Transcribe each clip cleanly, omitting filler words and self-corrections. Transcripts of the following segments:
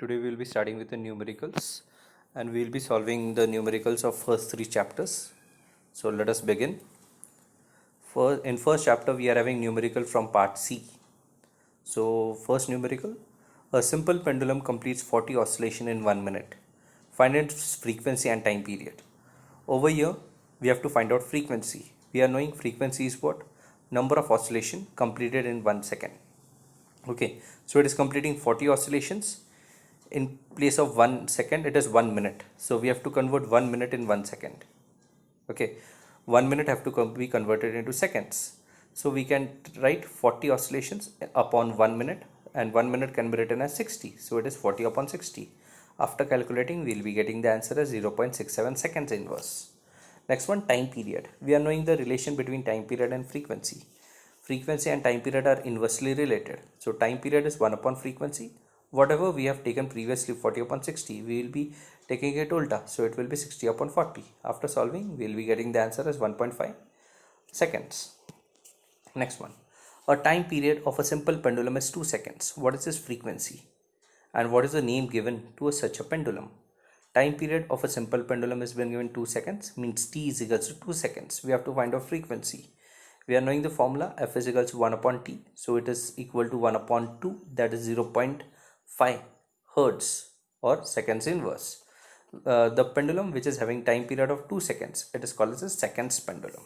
Today we will be starting with the numericals and we will be solving the numericals of first three chapters. So let us begin. In first chapter we are having numerical from part C. So first numerical, a simple pendulum completes 40 oscillation in 1 minute. Find its frequency and time period. Over here we have to find out frequency. We are knowing frequency is what? Number of oscillation completed in 1 second. Okay, so it is completing 40 oscillations. In place of 1 second it is 1 minute, so we have to convert 1 minute in 1 second. Okay, 1 minute have to be converted into seconds, so we can write 40 oscillations upon 1 minute, and 1 minute can be written as 60, so it is 40 upon 60. After calculating we will be getting the answer as 0.67 seconds inverse. Next one, time period. We are knowing the relation between time period and frequency. Frequency and time period are inversely related, so time period is 1 upon frequency. Whatever we have taken previously 40 upon 60, we will be taking it ulta, so it will be 60 upon 40. After solving we will be getting the answer as 1.5 seconds. Next one, a time period of a simple pendulum is 2 seconds. What is its frequency and what is the name given to such a pendulum? Time period of a simple pendulum has been given 2 seconds, means t is equals to 2 seconds. We have to find out frequency. We are knowing the formula, f is equals to 1 upon t, so it is equal to 1 upon 2, that is 0.5 hertz or seconds inverse. The pendulum which is having time period of 2 seconds, it is called as a seconds pendulum.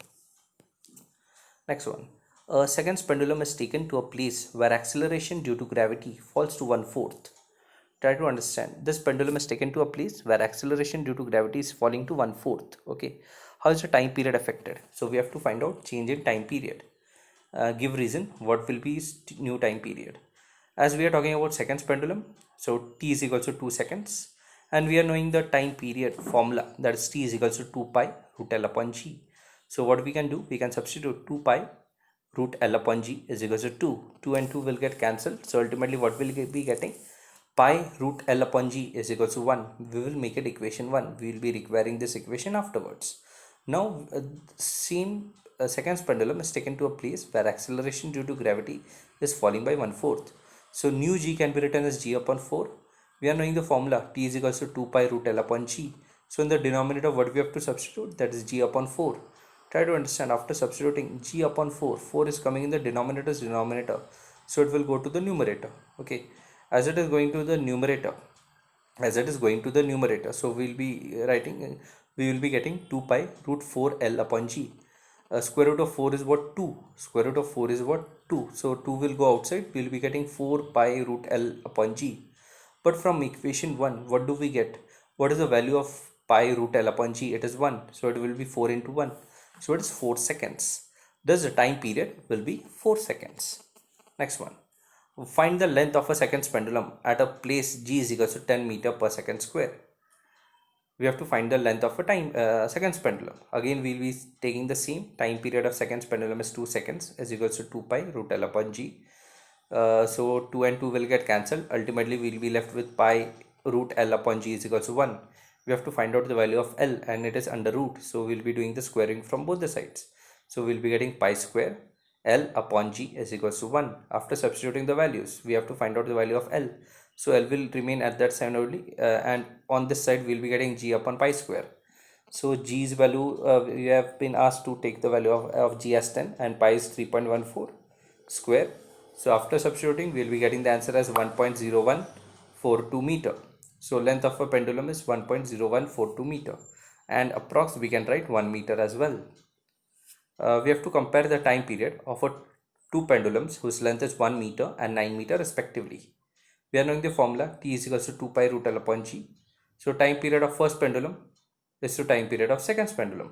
Next one, a seconds pendulum is taken to a place where acceleration due to gravity falls to 1/4. Try to understand, this pendulum is taken to a place where acceleration due to gravity is falling to 1/4. Okay, how is the time period affected? So we have to find out change in time period. Give reason, what will be new time period. As we are talking about seconds pendulum, so t is equal to 2 seconds, and we are knowing the time period formula, that is t is equal to 2 pi root L upon g. So what we can do, we can substitute 2 pi root L upon g is equal to 2. 2 and 2 will get cancelled, so ultimately what will be getting? Pi root L upon g is equal to 1. We will make it equation 1. We will be requiring this equation afterwards. Now same seconds pendulum is taken to a place where acceleration due to gravity is falling by 1/4. So new g can be written as g upon 4. We are knowing the formula, t is equals to 2 pi root L upon g. So in the denominator what we have to substitute, that is g upon 4. Try to understand, after substituting g upon 4, 4 is coming in the denominator's denominator, so it will go to the numerator. Okay, as it is going to the numerator, so we will be writing, we will be getting 2 pi root 4 L upon g. Square root of 4 is what? 2. Square root of 4 is what? 2. So 2 will go outside. We will be getting 4 pi root L upon g. But from equation 1, what do we get? What is the value of pi root L upon g? It is 1. So it will be 4 into 1. So it is 4 seconds. Thus the time period will be 4 seconds. Next one. Find the length of a seconds pendulum at a place g is equal to 10 meter per second square. We have to find the length of a seconds pendulum. Again we will be taking the same. Time period of seconds pendulum is 2 seconds is equals to 2 pi root L upon g. So 2 and 2 will get cancelled. Ultimately we will be left with pi root L upon g is equals to 1. We have to find out the value of L, and it is under root, so we will be doing the squaring from both the sides. So we will be getting pi square L upon g is equals to 1. After substituting the values, we have to find out the value of L. So L will remain at that side only, and on this side we will be getting g upon pi square. So g's value, we have been asked to take the value of g as 10 and pi is 3.14 square. So after substituting we will be getting the answer as 1.0142 meter. So length of a pendulum is 1.0142 meter, and approx we can write 1 meter as well. We have to compare the time period of two pendulums whose length is 1 meter and 9 meter respectively. We are knowing the formula, t is equals to 2 pi root L upon g. So time period of first pendulum is to time period of second pendulum.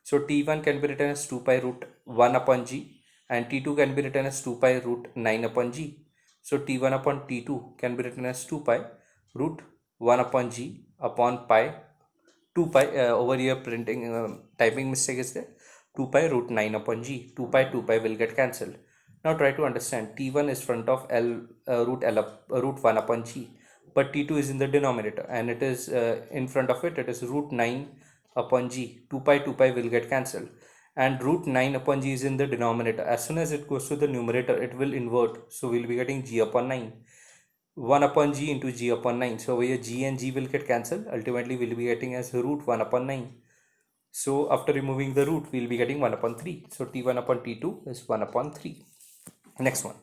So t1 can be written as 2 pi root 1 upon g, and t2 can be written as 2 pi root 9 upon g. So t1 upon t2 can be written as 2 pi root 1 upon g upon pi 2 pi, over here printing typing mistake is there, 2 pi root 9 upon g. 2 pi will get cancelled. Now try to understand, t1 is front of L root 1 upon g, but t2 is in the denominator, and it is in front of it is root 9 upon g. 2 pi will get cancelled, and root 9 upon g is in the denominator. As soon as it goes to the numerator, it will invert, so we will be getting g upon 9. 1 upon g into g upon 9. So over here g and g will get cancelled. Ultimately we'll be getting as root 1 upon 9. So after removing the root, we'll be getting 1 upon 3. So t1 upon t2 is 1 upon 3. Next one.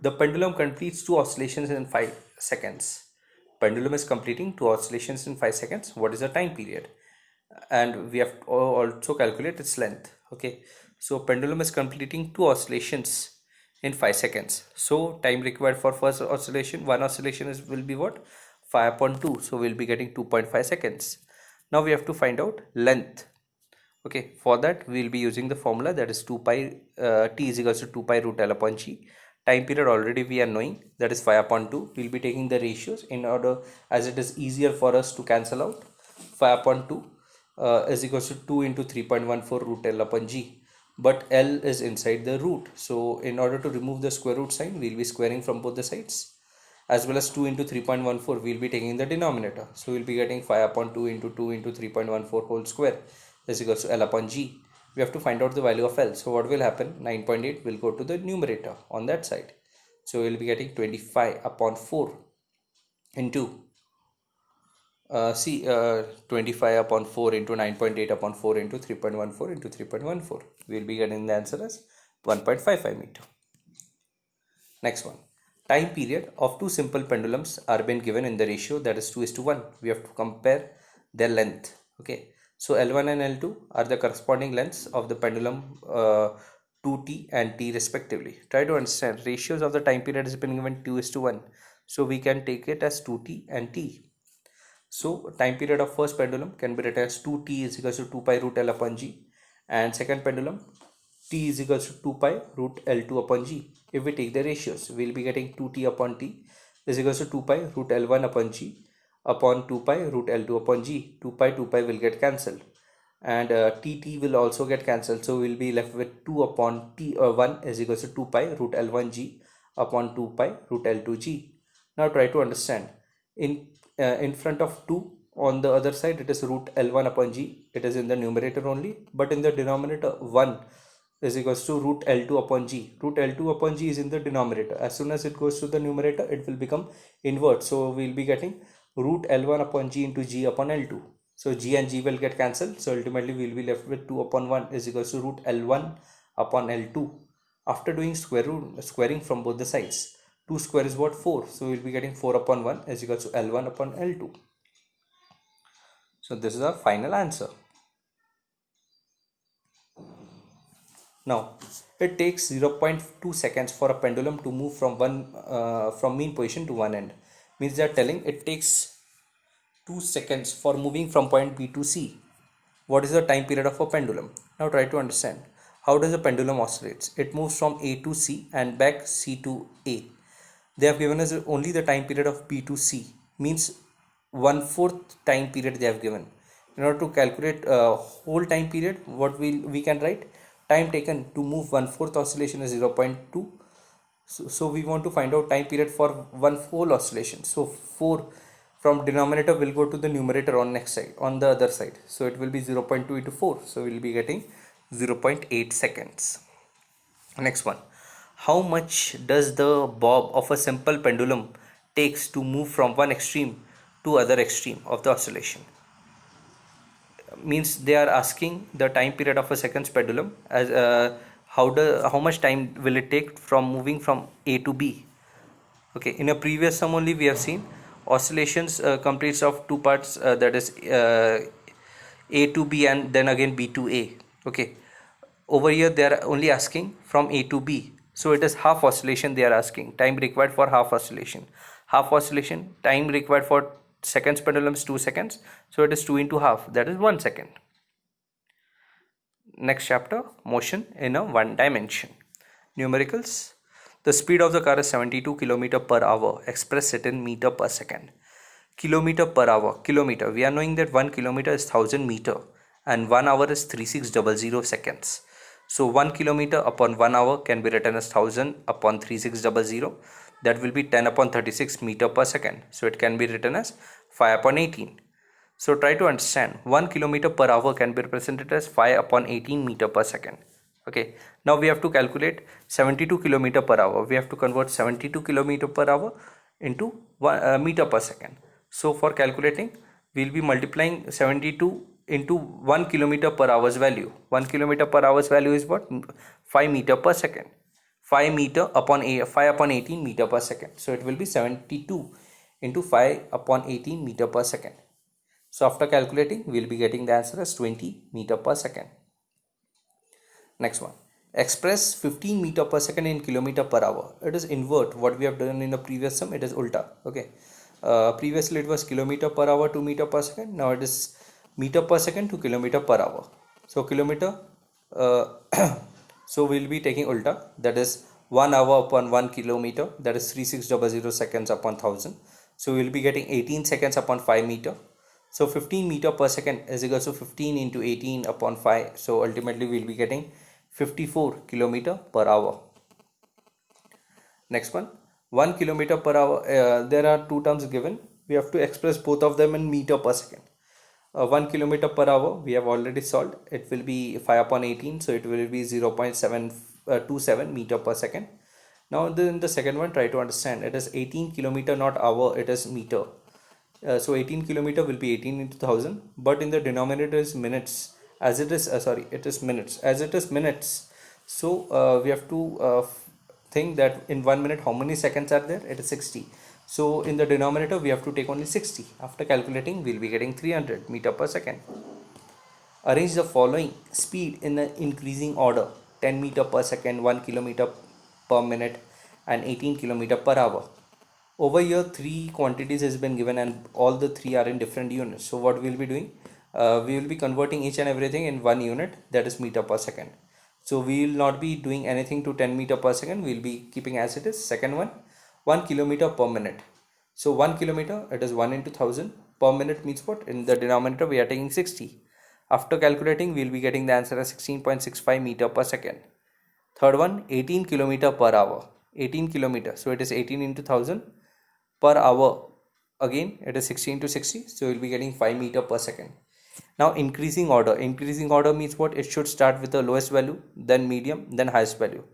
The pendulum completes 2 oscillations in 5 seconds. Pendulum is completing 2 oscillations in 5 seconds. What is the time period? And we have to also calculate its length. Okay. So pendulum is completing 2 oscillations in 5 seconds. So time required for first oscillation, one oscillation will be what? 5 upon 2. So we'll be getting 2.5 seconds. Now we have to find out length. Okay, for that we will be using the formula, that is 2 pi t is equals to 2 pi root L upon g. Time period already we are knowing, that is 5 upon 2. We will be taking the ratios in order, as it is easier for us to cancel out. 5 upon 2 is equals to 2 into 3.14 root L upon g, but L is inside the root, so in order to remove the square root sign, we will be squaring from both the sides, as well as 2 into 3.14 we will be taking the denominator. So we will be getting 5 upon 2 into 3.14 whole square is equals to L upon g. We have to find out the value of L. So what will happen? 9.8 will go to the numerator on that side. So we will be getting 25 upon 4 into 25 upon 4 into 9.8 upon 4 into 3.14 into 3.14. We will be getting the answer as 1.55 meter. Next one. Time period of two simple pendulums are been given in the ratio, that is 2:1. We have to compare their length. Okay. So L1 and L2 are the corresponding lengths of the pendulum 2t and t respectively. Try to understand, ratios of the time period has been given 2:1. So we can take it as 2t and t. So time period of first pendulum can be written as 2t is equals to 2 pi root L upon g, and second pendulum t is equals to 2 pi root L2 upon g. If we take the ratios, we will be getting 2t upon t is equals to 2 pi root L1 upon g upon 2 pi root L2 upon g. 2 pi will get cancelled, and tt will also get cancelled. So we will be left with 2 upon t 1 is equals to 2 pi root L1 g upon 2 pi root L2 g. Now try to understand, in front of 2 on the other side it is root L1 upon g, it is in the numerator only, but in the denominator 1 is equals to root L2 upon g. Root L2 upon g is in the denominator. As soon as it goes to the numerator, it will become invert. So we will be getting root L1 upon g into g upon L2. So g and g will get cancelled. So ultimately we will be left with 2 upon 1 is equals to root L1 upon L2. After doing squaring from both the sides, 2 square is what? 4. So we will be getting 4 upon 1 is equals to L1 upon L2. So this is our final answer. Now it takes 0.2 seconds for a pendulum to move from mean position to one end. Means they are telling it takes 2 seconds for moving from point B to C. What is the time period of a pendulum? Now try to understand, how does a pendulum oscillates? It moves from A to C and back C to A. They have given us only the time period of B to C, means 1/4 time period they have given. In order to calculate whole time period, what we can write, time taken to move 1/4 oscillation is 0.2. So we want to find out time period for one whole oscillation. So 4 from denominator will go to the numerator on next side, on the other side. So it will be 0.2 into 4. So we will be getting 0.8 seconds. Next one. How much does the bob of a simple pendulum takes to move from one extreme to other extreme of the oscillation? Means they are asking the time period of a second pendulum, as how much time will it take from moving from A to B. Okay, in a previous sum only we have seen oscillations completes of two parts, that is A to B and then again B to A. Okay, over here they are only asking from A to B, so it is half oscillation they are asking, time required for half oscillation. Half oscillation time required for seconds pendulum is 2 seconds, so it is 2 into half, that is 1 second. Next chapter, motion in a one dimension. Numericals. The speed of the car is 72 km per hour. Express it in meter per second. Kilometer per hour. Kilometer. We are knowing that 1 kilometer is 1000 meter and 1 hour is 3600 seconds. So 1 kilometer upon 1 hour can be written as 1000 upon 3600. That will be 10 upon 36 meter per second. So it can be written as 5 upon 18. So try to understand, 1 kilometer per hour can be represented as 5 upon 18 meter per second. Okay, now we have to calculate 72 kilometer per hour. We have to convert 72 kilometer per hour into meter per second. So for calculating, we'll be multiplying 72 into 1 kilometer per hour's value. 1 kilometer per hour's value is what? 5 meter per second. 5 meter upon 5 upon 18 meter per second. So it will be 72 into 5 upon 18 meter per second. So after calculating, we'll be getting the answer as 20 meter per second. Next one. Express 15 meter per second in kilometer per hour. It is invert what we have done in the previous sum. It is ulta. Okay. Previously it was kilometer per hour to meter per second. Now it is meter per second to kilometer per hour. So kilometer. So we'll be taking ulta. That is 1 hour upon 1 kilometer. That is 3600 seconds upon 1000. So we'll be getting 18 seconds upon 5 meter. So 15 meter per second is equal to 15 into 18 upon 5. So ultimately we'll be getting 54 kilometer per hour. Next one, 1 kilometer per hour. There are two terms given. We have to express both of them in meter per second. 1 kilometer per hour we have already solved. It will be 5 upon 18. So it will be 0.727 meter per second. Now in the second one, try to understand. It is 18 kilometer, not hour. It is meter. So 18 kilometer will be 18 into 1000, but in the denominator is minutes, as it is it is minutes, as it is minutes. So we have to think that in 1 minute how many seconds are there. It is 60. So in the denominator we have to take only 60. After calculating, we'll be getting 300 meter per second. Arrange the following speed in an increasing order: 10 meter per second, 1 kilometer per minute, and 18 kilometer per hour. Over here, three quantities has been given and all the three are in different units. So what we'll be doing, we will be converting each and everything in 1 unit, that is meter per second. So we will not be doing anything to 10 meter per second. We'll be keeping as it is. Second one, 1 kilometer per minute. So 1 kilometer, it is 1 into 1000. Per minute means what? In the denominator we are taking 60. After calculating, we'll be getting the answer as 16.65 meter per second. Third one, 18 kilometer per hour. 18 kilometer, so it is 18 into 1000 per hour. Again it is 60 into 60, so we'll be getting 5 meter per second. Now increasing order. Increasing order means what? It should start with the lowest value, then medium, then highest value.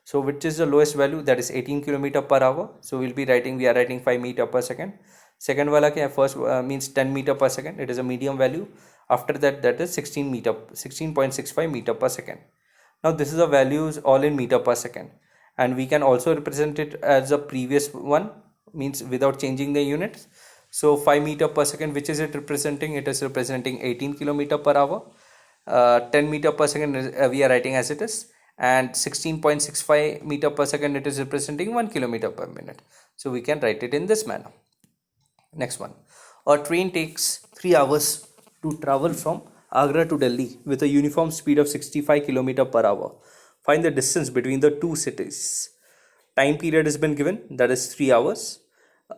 So which is the lowest value? That is 18 kilometer per hour. So we are writing 5 meter per second. Second wala kya? First means 10 meter per second. It is a medium value. After that, that is 16.65 meter per second. Now this is the values all in meter per second, and we can also represent it as a previous one, means without changing the units. So 5 meter per second, which is it representing? It is representing 18 kilometer per hour. 10 meter per second we are writing as it is, and 16.65 meter per second, it is representing 1 kilometer per minute. So we can write it in this manner. Next one, a train takes 3 hours to travel from Agra to Delhi with a uniform speed of 65 kilometer per hour. Find the distance between the two cities. Time period has been given, that is 3 hours,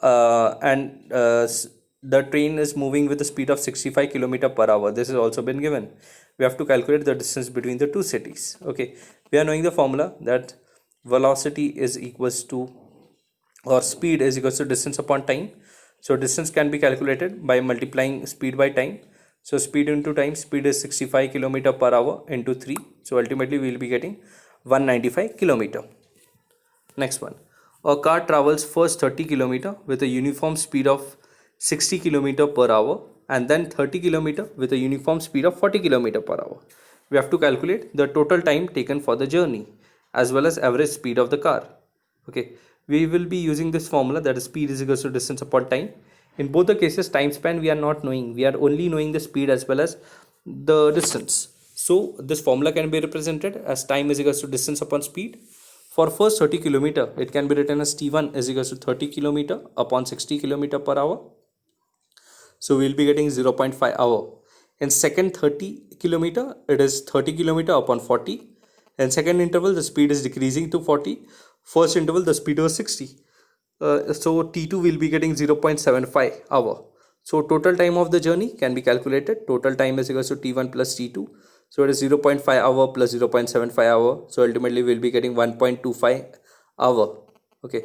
and the train is moving with a speed of 65 kilometer per hour. This has also been given. We have to calculate the distance between the two cities. Okay, we are knowing the formula that velocity is equals to, or speed is equals to distance upon time. So distance can be calculated by multiplying speed by time. So speed into time, speed is 65 kilometer per hour into 3. So ultimately we will be getting 195 kilometer. Next one, a car travels first 30 kilometer with a uniform speed of 60 kilometer per hour, and then 30 kilometer with a uniform speed of 40 kilometer per hour. We have to calculate the total time taken for the journey as well as average speed of the car. Okay, we will be using this formula, that is speed is equals to distance upon time. In both the cases, time span we are not knowing. We are only knowing the speed as well as the distance. So this formula can be represented as time is equals to distance upon speed. For first 30 kilometer, it can be written as T1 is equals to 30 kilometer upon 60 kilometer per hour. So we'll be getting 0.5 hour. In second 30 kilometer, it is 30 kilometer upon 40. In second interval, the speed is decreasing to 40. First interval, the speed was 60. So T2 will be getting 0.75 hour. So total time of the journey can be calculated. Total time is equals to T1 plus T2. So it is 0.5 hour plus 0.75 hour. So ultimately we will be getting 1.25 hour. Okay,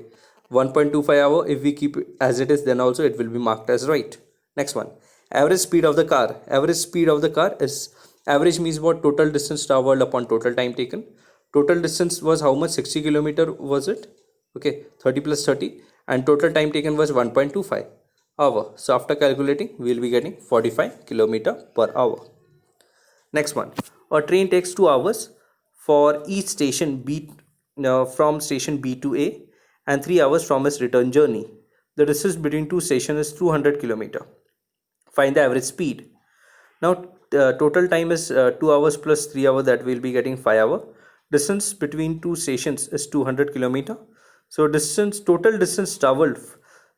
1.25 hour. If we keep it as it is, then also it will be marked as right. Next one, average speed of the car. Average speed of the car is, average means what? Total distance traveled upon total time taken. Total distance was how much? 60 kilometer was it? Okay, 30 plus 30, and total time taken was 1.25 hour. So after calculating, we will be getting 45 kilometer per hour. Next one, a train takes 2 hours for each station B from station B to A and 3 hours from its return journey. The distance between two stations is 200 kilometer. Find the average speed. Now total time is 2 hours plus 3 hours, that will be getting 5 hour. Distance between two stations is 200 kilometer. So total distance traveled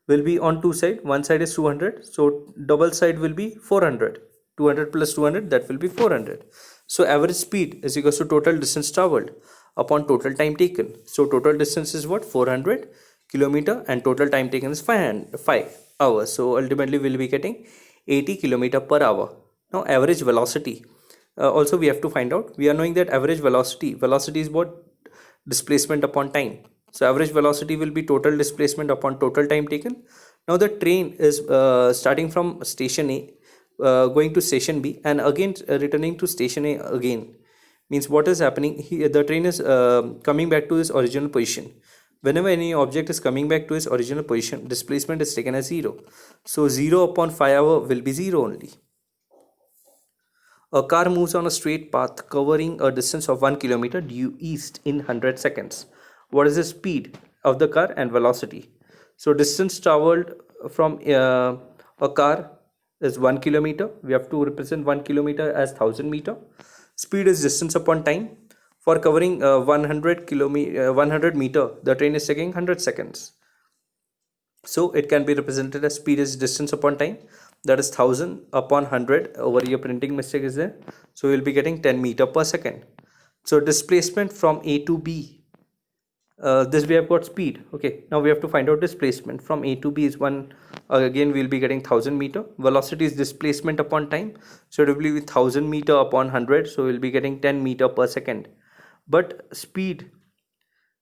will be on two side. One side is 200, so double side will be 400. 200 plus 200, that will be 400. So average speed is equals to total distance traveled upon total time taken. So total distance is what? 400 kilometer, and total time taken is 5 hours. So ultimately we'll be getting 80 kilometer per hour. Now average velocity, also we have to find out. We are knowing that average velocity is what? Displacement upon time. So average velocity will be total displacement upon total time taken. Now the train is starting from station A, going to station B, and again returning to station A again. Means what is happening here? The train is coming back to its original position. Whenever any object is coming back to its original position, displacement is taken as 0. So 0 upon 5 hour will be 0 only. A car moves on a straight path covering a distance of 1 kilometer due east in 100 seconds. What is the speed of the car and velocity? So distance traveled from a car is 1 kilometer. We have to represent 1 kilometer as 1000 meter. Speed is distance upon time. For covering 100 meter, the train is taking 100 seconds. So it can be represented as speed is distance upon time, that is 1000 upon 100. Over here printing mistake is there, so we will be getting 10 meter per second. So displacement from A to B, this we have got speed. Okay, now we have to find out displacement from A to B is one. Again we will be getting 1000 meter. Velocity is displacement upon time, so it will be with 1000 meter upon 100, so we will be getting 10 meter per second. But speed,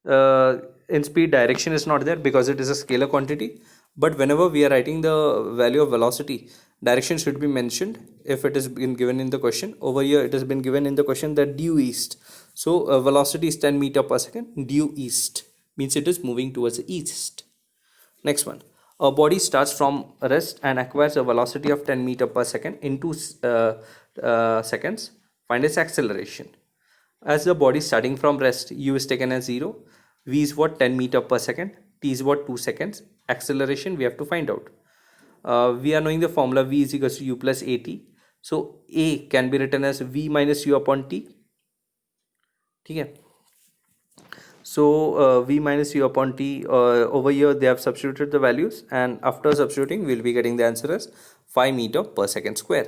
in speed direction is not there because it is a scalar quantity. But whenever we are writing the value of velocity, direction should be mentioned if it is been given in the question. Over here it has been given in the question that due east. So velocity is 10 meter per second. Due east means it is moving towards the east. Next one, a body starts from rest and acquires a velocity of 10 meter per second in 2 seconds. Find its acceleration. As the body starting from rest, u is taken as 0, v is what? 10 meter per second, t is what? 2 seconds. Acceleration we have to find out. We are knowing the formula v is equals to u plus at. So a can be written as v minus u upon t. Okay. So v minus u upon t, over here they have substituted the values, and after substituting we will be getting the answer as 5 meter per second square.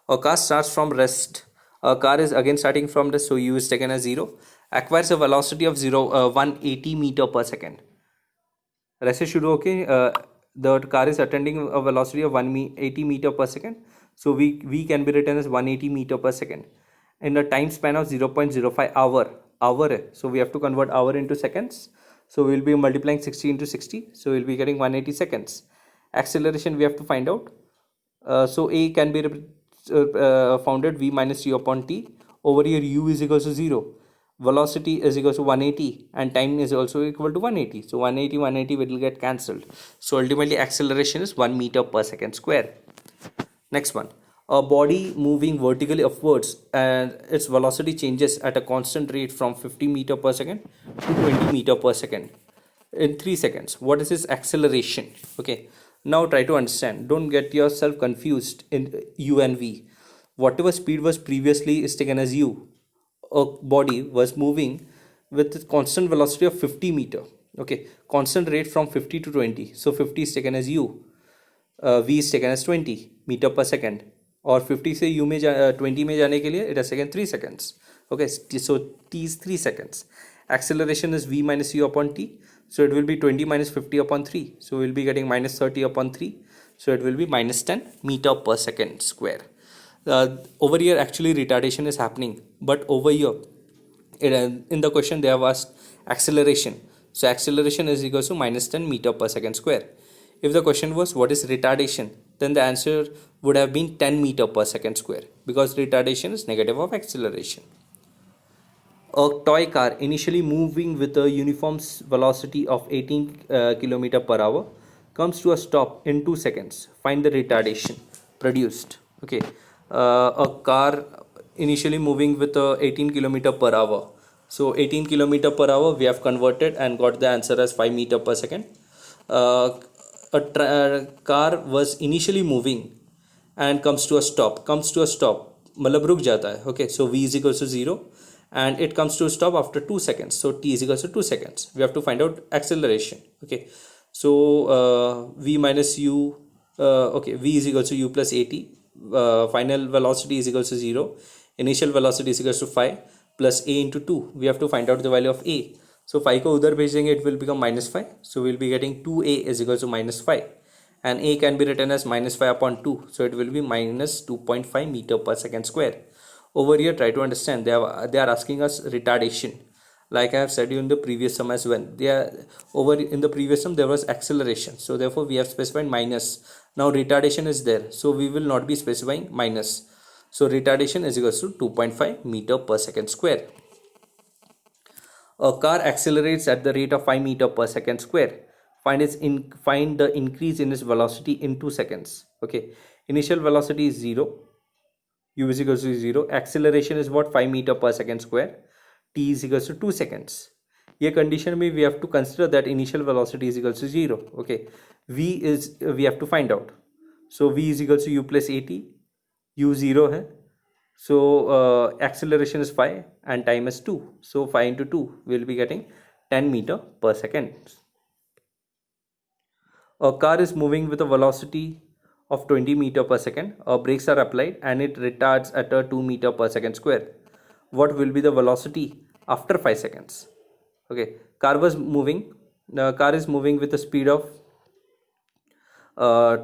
A car starts from rest. A car is again starting from rest, so u is taken as 0. Acquires a velocity of 180 meter per second. Rest is शुरू होके the car is attaining a velocity of 180 meter per second. So v can be written as 180 meter per second in a time span of 0.05 hour. So we have to convert hour into seconds. So we will be multiplying 60 into 60. So we will be getting 180 seconds. Acceleration we have to find out. So a can be founded v minus u upon t. Over here u is equal to 0. Velocity is equal to 180 and time is also equal to 180. So 180 will get cancelled. So ultimately acceleration is 1 meter per second square. Next one, a body moving vertically upwards and its velocity changes at a constant rate from 50 meter per second to 20 meter per second in 3 seconds. What is its acceleration? Okay, now try to understand. Don't get yourself confused in u and v. Whatever speed was previously is taken as u. A body was moving with a constant velocity of 50 meter. Okay, constant rate from 50 to 20. So 50 is taken as u. V is taken as 20 meter per second. और 50 से u में 20 में जाने के लिए it has taken 3 seconds. Okay, so t is 3 seconds. Acceleration is v minus u upon t. So it will be 20 minus 50 upon 3. So we will be getting minus 30 upon 3. So it will be minus 10 meter per second square. Over here actually retardation is happening, but over here in the question they have asked acceleration. So acceleration is equal to minus 10 meter per second square. If the question was what is retardation, then the answer would have been 10 meter per second square because retardation is negative of acceleration. A toy car initially moving with a uniform velocity of 18 km per hour comes to a stop in 2 seconds. Find the retardation produced. Okay, a car initially moving with 18 km per hour. So 18 km per hour we have converted and got the answer as 5 meter per second. uh, a car was initially moving and comes to a stop मतलब रुक जाता है. Okay, so v is equals to 0 and it comes to a stop after 2 seconds, so t is equals to 2 seconds. We have to find out acceleration. Okay, so v minus u, okay, v is equals to u plus at. Final velocity is equals to 0, initial velocity is equals to 5 plus a into 2. We have to find out the value of a. So 5 को उधर भेज देंगे, it will become minus 5. So we'll be getting 2a is equals to minus 5, and a can be written as minus 5 upon 2, so it will be minus 2.5 meter per second square. Over here, try to understand, they are asking us retardation. Like I have said you in the previous sum as well, they are over in the previous sum there was acceleration, so therefore we have specified minus. Now retardation is there, so we will not be specifying minus. So retardation is equals to 2.5 meter per second square. A car accelerates at the rate of 5 meter per second square. Find the increase in its velocity in 2 seconds. Okay, initial velocity is 0, u is equals to 0. Acceleration is what? 5 meter per second square. T is equals to 2 seconds. ये condition में we have to consider that initial velocity is equals to 0. Okay, we have to find out. So v is equals to u plus at. U 0 है. So acceleration is 5 and time is 2. So 5 into 2 will be getting 10 meter per second. A car is moving with a velocity of 20 meter per second. Brakes are applied and it retards at a 2 meter per second square. What will be the velocity after 5 seconds? Okay, car was moving. The car is moving with a speed of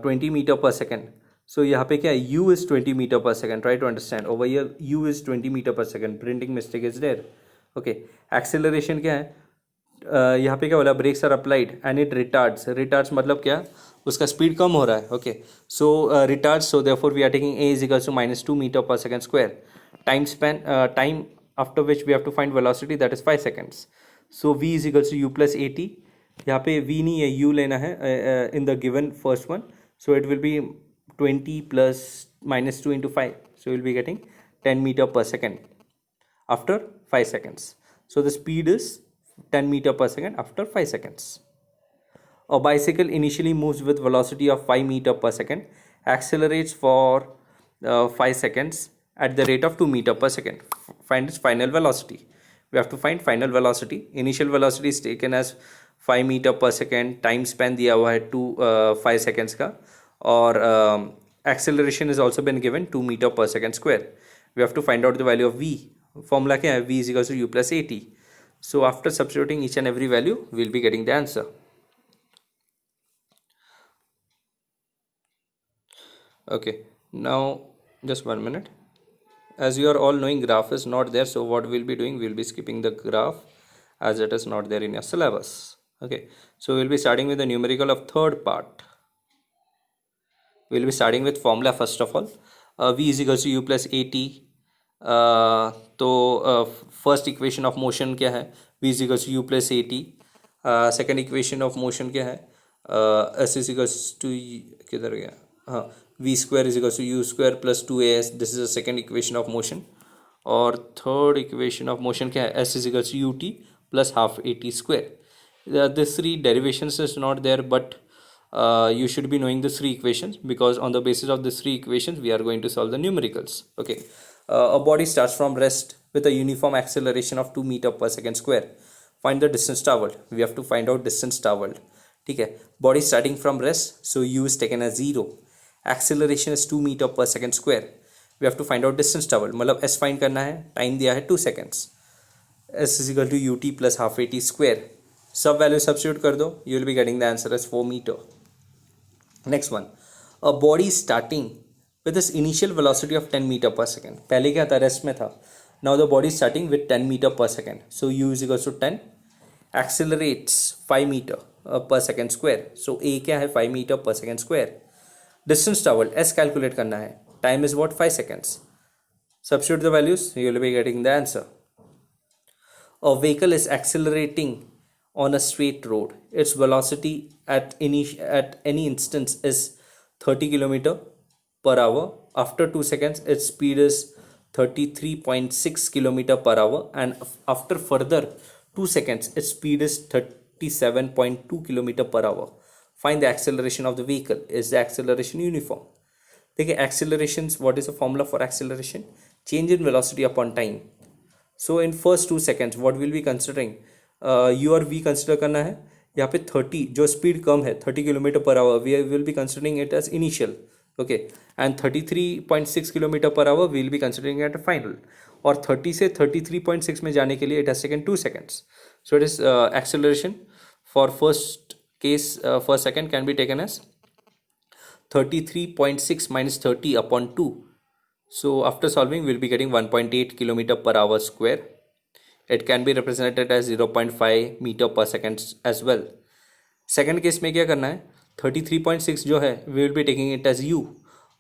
20 meter per second. So यहाँ पे क्या है? U is 20 meter per second. Try to understand. Over here U is 20 meter per second. Printing mistake is there. Okay, acceleration क्या है? यहाँ पे क्या बोला? Brakes are applied and it retards मतलब क्या? उसका स्पीड कम हो रहा है. Okay, so retards, so therefore we are taking a is equals to minus 2 meter per second square. Time after which we have to find velocity, that is 5 seconds. So v is equals to u plus a t. यहाँ पे v नहीं है, u लेना है in the given first one. So it will be 20 plus minus 2 into 5, so we'll be getting 10 meter per second after 5 seconds. So the speed is 10 meter per second after 5 seconds. A bicycle initially moves with velocity of 5 meter per second, accelerates for 5 seconds at the rate of 2 meter per second. Find its final velocity. We have to find final velocity. Initial velocity is taken as 5 meter per second. Time span दिया हुआ है 5 seconds का. Or acceleration is also been given 2 meter per second square. We have to find out the value of v. Formula क्या है? v is equals to u plus at. So after substituting each and every value, we will be getting the answer. Okay, now just 1 minute. As you are all knowing, graph is not there, so what we'll be doing, we'll be skipping the graph as it is not there in your syllabus. Okay, so we'll be starting with the numerical of third part. We'll be starting with formula first of all. V is equals to u plus at. तो first equation of motion क्या है? v is equals to u plus at. Second equation of motion क्या है? s is equals to, किधर गया? हाँ, v square is equals to u square plus 2as. This is the second equation of motion. और third equation of motion क्या है? s is equals to ut plus half at square. This three derivations is not there, but you should be knowing the three equations, because on the basis of the three equations we are going to solve the numericals. Okay, a body starts from rest with a uniform acceleration of 2 meter per second square. Find the distance traveled. We have to find out distance traveled. ठीक है, body starting from rest, so u is taken as 0. Acceleration is 2 meter per second square. We have to find out distance traveled, मतलब s find करना है. Time दिया है 2 seconds. s is equal to ut plus half at square. सब value substitute कर दो, you will be getting the answer as 4 meter. Next one, a body starting with this initial velocity of 10 meter per second. पहले क्या था? Rest में था. Now the body starting with 10 meter per second. So u is equals to 10. Accelerates 5 meter per second square. So a क्या है? 5 meter per second square. Distance traveled, s calculate करना है. Time is what? 5 seconds. Substitute the values, you will be getting the answer. A vehicle is accelerating on a straight road. Its velocity at any instance is 30 kilometer per hour. After 2 seconds, its speed is 33.6 kilometer per hour, and after further 2 seconds, its speed is 37.2 kilometer per hour. Find the acceleration of the vehicle. Is the acceleration uniform? देखिए accelerations, what is the formula for acceleration? Change in velocity upon time. So in first 2 seconds what we'll be considering, u और v consider करना है. यहाँ पे 30 जो speed कम है 30 kilometre per hour, we will be considering it as initial. Okay, and 33.6 kilometre per hour we will be considering at final. और 30 से 33.6 में जाने के लिए it has taken 2 seconds. So it is acceleration for first case, first second can be taken as 33.6 minus 30 upon 2. So after solving we'll be getting 1.8 kilometer per hour square. It can be represented as 0.5 meter per second as well. Second case में क्या करना है, 33.6 जो है we will be taking it as u,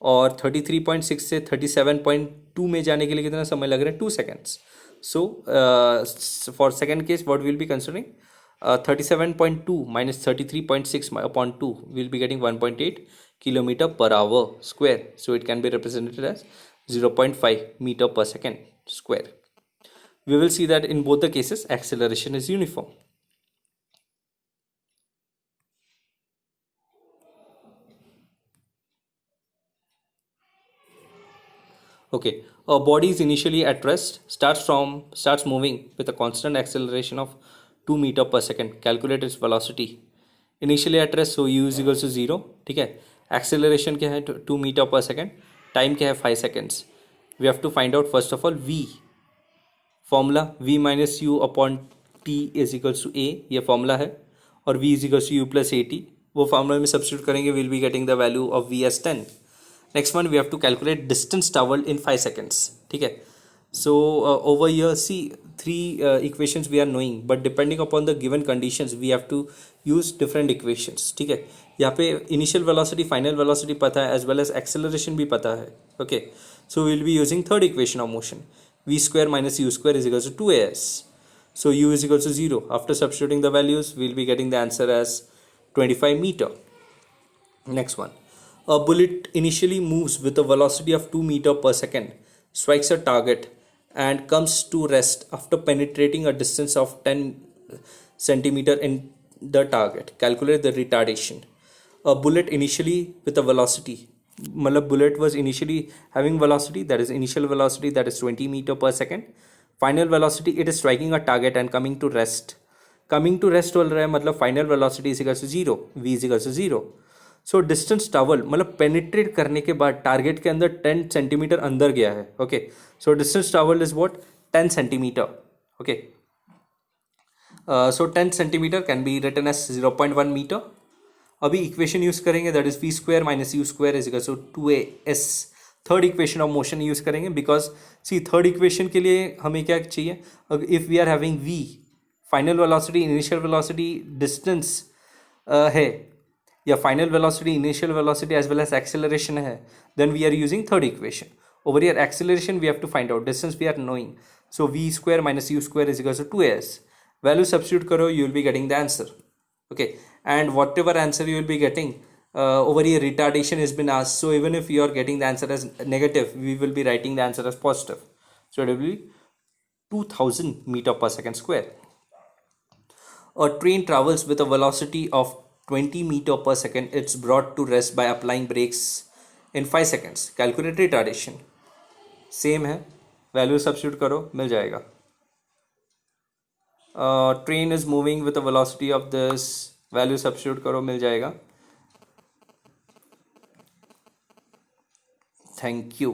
और 33.6 से 37.2 में जाने के लिए कितना समय लग रहा है, 2 seconds. So for second case what we will be considering, 37.2 minus 33.6 upon 2 we will be getting 1.8 kilometer per hour square. So it can be represented as 0.5 meter per second square. We will see that in both the cases acceleration is uniform. Okay, a body is initially at rest, starts moving with a constant acceleration of 2 meter per second. Calculate its velocity. Initially at rest, so u is equals to 0. ठीक है, acceleration क्या है 2 meter per second, time क्या है 5 seconds. We have to find out first of all v. Formula v minus u upon t is equals to a, ये formula है, और v is equals to u plus at, वो formula में substitute करेंगे, we'll be getting the value of v as 10. Next one, we have to calculate distance traveled in 5 seconds. ठीक है, so over here see 3 equations we are knowing, but depending upon the given conditions we have to use different equations. ठीक है, यहाँ पे initial velocity, final velocity पता है, as well as acceleration भी पता है. Okay, so we will be using third equation of motion, v square minus u square is equals to 2as. So u is equals to 0. After substituting the values we will be getting the answer as 25 meter. Next one, a bullet initially moves with a velocity of 2 meter per second, strikes a target and comes to rest after penetrating a distance of 10 centimeter in the target. Calculate the retardation. A bullet initially with a velocity, मतलब bullet was initially having velocity, that is initial velocity, that is 20 meter per second. Final velocity, it is striking a target and coming to rest. Coming to rest बोल रहा है, मतलब final velocity is equals to 0, v is equals to 0. So distance travel मतलब penetrate करने के बाद target के अंदर 10 सेंटीमीटर अंदर गया है. Okay, so distance travel is what, 10 centimetre. Okay, so 10 centimetre can be written as 0.1 metre. अभी इक्वेशन यूज करेंगे, that is v square minus u square is equal to 2as. Third equation of motion use करेंगे, because see third equation के लिए हमें क्या चाहिए, if we are having v final velocity, initial velocity, distance है, या final velocity, initial velocity as well as acceleration है, then we are using third equation. Over here acceleration we have to find out, distance we are knowing, so v square minus u square is equal to 2as. Value substitute करो, you will be getting the answer. Okay, and whatever answer you will be getting, over here retardation has been asked, so even if you are getting the answer as negative we will be writing the answer as positive. So it will be 2000 meter per second square. A train travels with a velocity of 20 meter per second. It's brought to rest by applying brakes in 5 seconds. Calculate retardation. Same है, value substitute करो, मिल जाएगा. Train is moving with a velocity of this, value substitute करो, मिल जाएगा. Thank you.